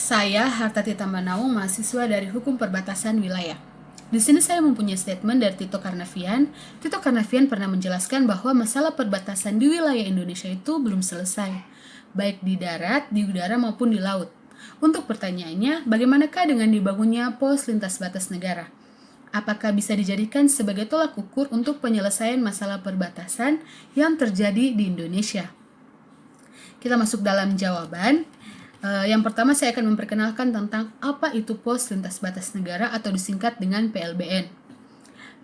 Saya Hartati Tambanaung, mahasiswa dari Hukum Perbatasan Wilayah. Di sini saya mempunyai statement dari Tito Karnavian. Tito Karnavian pernah menjelaskan bahwa masalah perbatasan di wilayah Indonesia itu belum selesai, baik di darat, di udara maupun di laut. Untuk pertanyaannya, bagaimanakah dengan dibangunnya pos lintas batas negara? Apakah bisa dijadikan sebagai tolak ukur untuk penyelesaian masalah perbatasan yang terjadi di Indonesia? Kita masuk dalam jawaban. Yang pertama saya akan memperkenalkan tentang apa itu pos lintas batas negara atau disingkat dengan PLBN.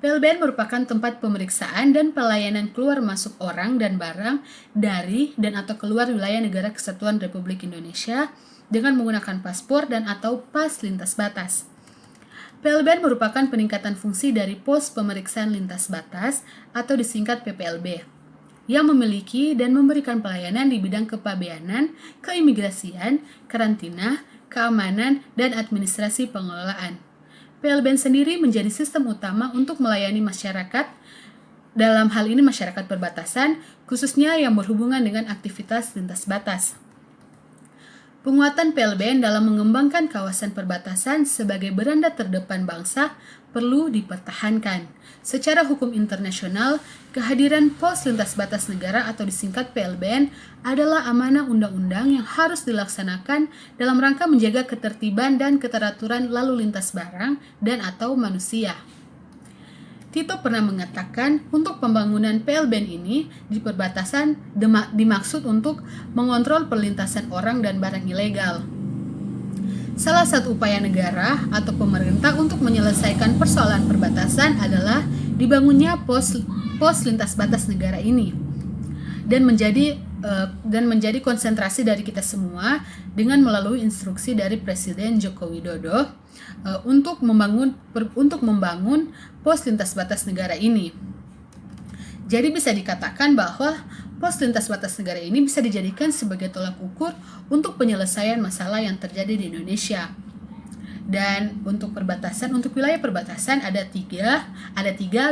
PLBN merupakan tempat pemeriksaan dan pelayanan keluar masuk orang dan barang dari dan atau keluar wilayah negara Kesatuan Republik Indonesia dengan menggunakan paspor dan atau pas lintas batas. PLBN merupakan peningkatan fungsi dari pos pemeriksaan lintas batas atau disingkat PPLB, yang memiliki dan memberikan pelayanan di bidang kepabeanan, keimigrasian, karantina, keamanan, dan administrasi pengelolaan. PLBN sendiri menjadi sistem utama untuk melayani masyarakat, dalam hal ini masyarakat perbatasan, khususnya yang berhubungan dengan aktivitas lintas batas. Penguatan PLBN dalam mengembangkan kawasan perbatasan sebagai beranda terdepan bangsa perlu dipertahankan. Secara hukum internasional, kehadiran pos lintas batas negara atau disingkat PLBN adalah amanah undang-undang yang harus dilaksanakan dalam rangka menjaga ketertiban dan keteraturan lalu lintas barang dan atau manusia. Tito pernah mengatakan untuk pembangunan PLBN ini di perbatasan dimaksud untuk mengontrol perlintasan orang dan barang ilegal. Salah satu upaya negara atau pemerintah untuk menyelesaikan persoalan perbatasan adalah dibangunnya pos lintas batas negara ini dan menjadi konsentrasi dari kita semua dengan melalui instruksi dari Presiden Joko Widodo untuk membangun pos lintas batas negara ini. Jadi bisa dikatakan bahwa pos lintas batas negara ini bisa dijadikan sebagai tolak ukur untuk penyelesaian masalah yang terjadi di Indonesia. Dan untuk wilayah perbatasan ada tiga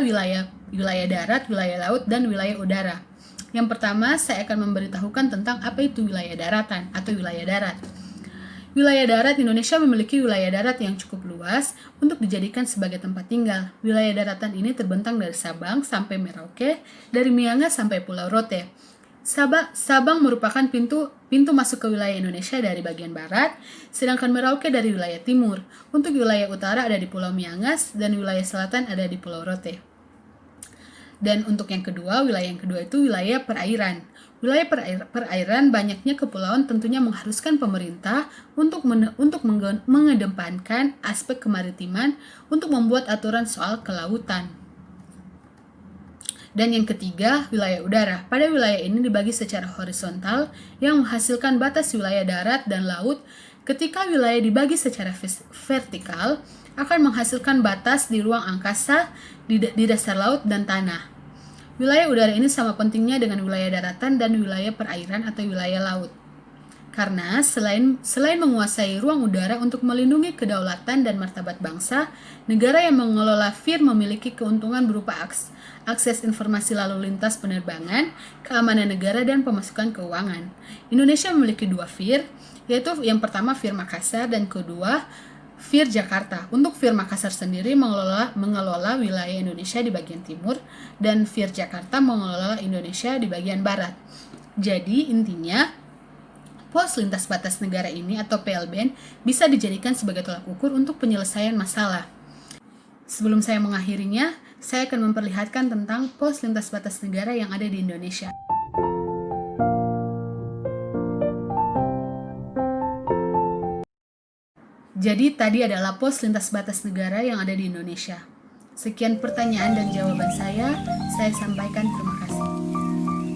wilayah darat, wilayah laut, dan wilayah udara. Yang pertama, saya akan memberitahukan tentang apa itu wilayah daratan atau wilayah darat. Wilayah darat Indonesia memiliki wilayah darat yang cukup luas untuk dijadikan sebagai tempat tinggal. Wilayah daratan ini terbentang dari Sabang sampai Merauke, dari Miangas sampai Pulau Rote. Sabang merupakan pintu masuk ke wilayah Indonesia dari bagian barat, sedangkan Merauke dari wilayah timur. Untuk wilayah utara ada di Pulau Miangas dan wilayah selatan ada di Pulau Rote. Dan untuk wilayah yang kedua itu wilayah perairan. Wilayah perairan banyaknya kepulauan tentunya mengharuskan pemerintah untuk mengedepankan aspek kemaritiman untuk membuat aturan soal kelautan. Dan yang ketiga, wilayah udara. Pada wilayah ini dibagi secara horizontal yang menghasilkan batas wilayah darat dan laut. Ketika wilayah dibagi secara vertikal, akan menghasilkan batas di ruang angkasa, di dasar laut dan tanah. Wilayah udara ini sama pentingnya dengan wilayah daratan dan wilayah perairan atau wilayah laut. Karena selain menguasai ruang udara untuk melindungi kedaulatan dan martabat bangsa, negara yang mengelola FIR memiliki keuntungan berupa akses informasi lalu lintas penerbangan, keamanan negara, dan pemasukan keuangan. Indonesia memiliki 2 FIR, yaitu yang pertama FIR Makassar dan kedua FIR Jakarta. Untuk FIR Makassar sendiri mengelola wilayah Indonesia di bagian timur dan FIR Jakarta mengelola Indonesia di bagian barat. Jadi intinya pos lintas batas negara ini atau PLBN bisa dijadikan sebagai tolak ukur untuk penyelesaian masalah. Sebelum saya mengakhirinya, saya akan memperlihatkan tentang pos lintas batas negara yang ada di Indonesia. Jadi tadi adalah pos lintas batas negara yang ada di Indonesia. Sekian pertanyaan dan jawaban saya sampaikan. Terima kasih.